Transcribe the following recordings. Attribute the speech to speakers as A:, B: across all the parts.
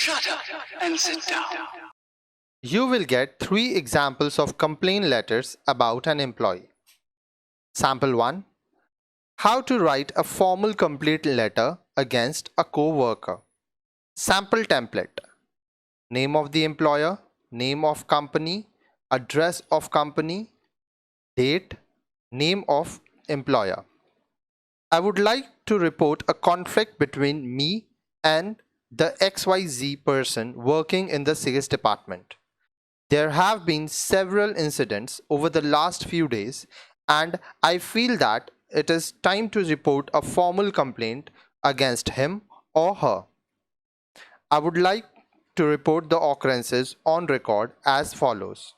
A: Shut up and sit down.
B: You will get 3 examples of complaint letters about an employee. Sample 1. How to write a formal complaint letter against a co-worker. Sample template. Name of the employer, name of company, address of company, date, name of employer. I would like to report a conflict between me and the XYZ person working in the sales department. There have been several incidents over the last few days, and I feel that it is time to report a formal complaint against him or her. I would like to report the occurrences on record as follows.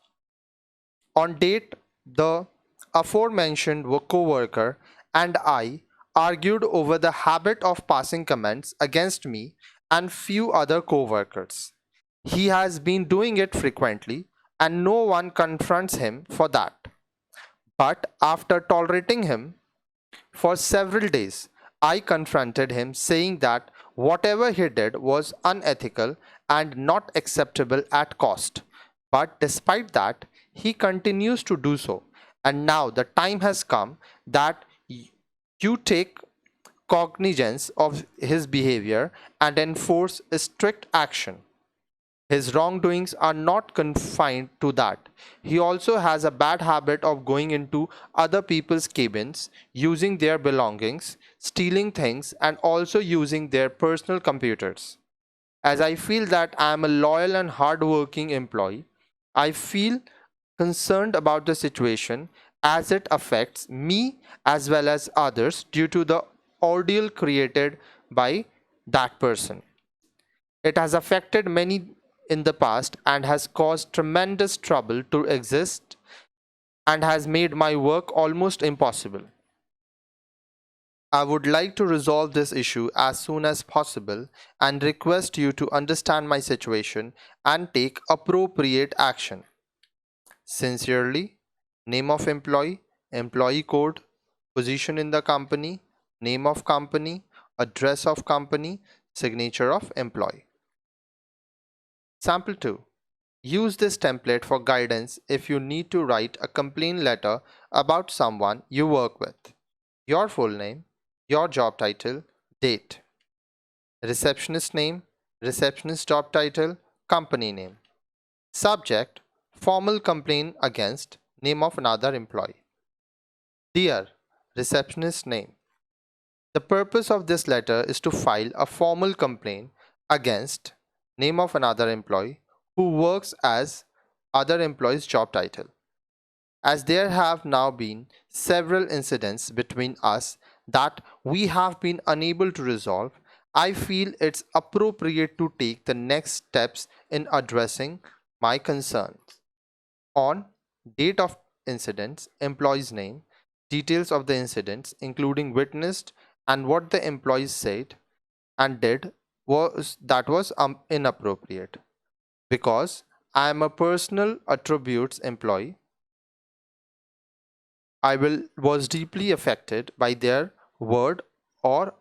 B: On date, the aforementioned co-worker and I argued over the habit of passing comments against me and few other co-workers. He has been doing it frequently and no one confronts him for that. But after tolerating him for several days, I confronted him saying that whatever he did was unethical and not acceptable at cost. But despite that, he continues to do so. And now the time has come that you take cognizance of his behavior and enforce strict action. His wrongdoings are not confined to that. He also has a bad habit of going into other people's cabins, using their belongings, stealing things, and also using their personal computers. As I feel that I am a loyal and hardworking employee, I feel concerned about the situation as it affects me as well as others due to the ordeal created by that person. It has affected many in the past and has caused tremendous trouble to exist and has made my work almost impossible. I would like to resolve this issue as soon as possible and request you to understand my situation and take appropriate action. Sincerely, name of employee, employee code, position in the company, name of company, address of company, signature of employee. Sample 2. Use this template for guidance if you need to write a complaint letter about someone you work with. Your full name, your job title, date. Receptionist name, receptionist job title, company name. Subject, formal complaint against, name of another employee. Dear, receptionist name. The purpose of this letter is to file a formal complaint against, name of another employee who works as other employee's job title. As there have now been several incidents between us that we have been unable to resolve, I feel it's appropriate to take the next steps in addressing my concerns. On date of incidents, employee's name, details of the incidents including witnessed and what the employees said and did was inappropriate. Because I am a personal attributes employee, was deeply affected by their word or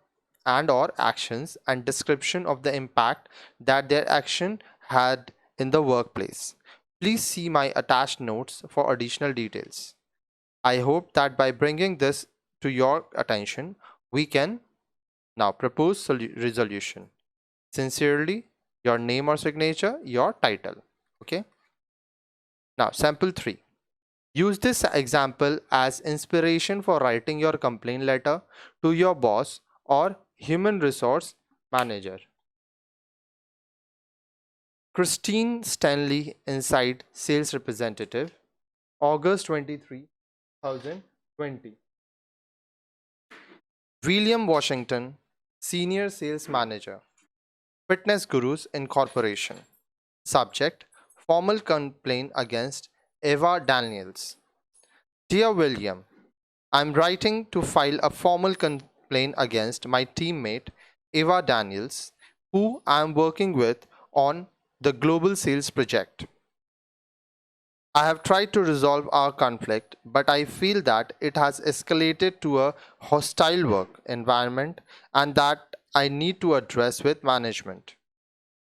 B: actions and description of the impact that their action had in the workplace. Please see my attached notes for additional details. I hope that by bringing this to your attention, we can now propose resolution. Sincerely, your name or signature, your title. Okay. Now, sample 3. Use this example as inspiration for writing your complaint letter to your boss or human resource manager. Christine Stanley, Inside Sales Representative, August 23, 2020. William Washington, Senior Sales Manager, Fitness Gurus Incorporation. Subject, formal complaint against Eva Daniels. Dear William, I'm writing to file a formal complaint against my teammate Eva Daniels, who I'm working with on the global sales project. I have tried to resolve our conflict, but I feel that it has escalated to a hostile work environment and that I need to address with management.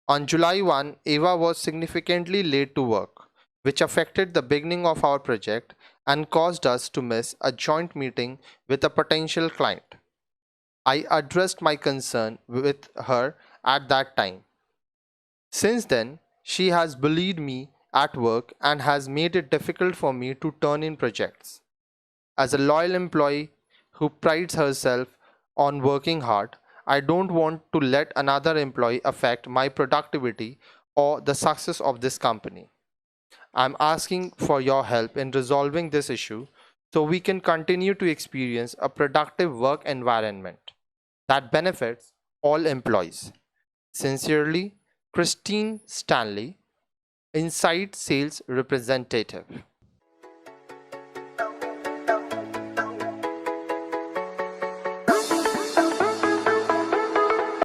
B: On July 1, Eva was significantly late to work, which affected the beginning of our project and caused us to miss a joint meeting with a potential client. I addressed my concern with her at that time. Since then, she has bullied me at work and has made it difficult for me to turn in projects. As a loyal employee who prides herself on working hard, I don't want to let another employee affect my productivity or the success of this company. I'm asking for your help in resolving this issue so we can continue to experience a productive work environment that benefits all employees. Sincerely, Christine Stanley, Inside Sales Representative.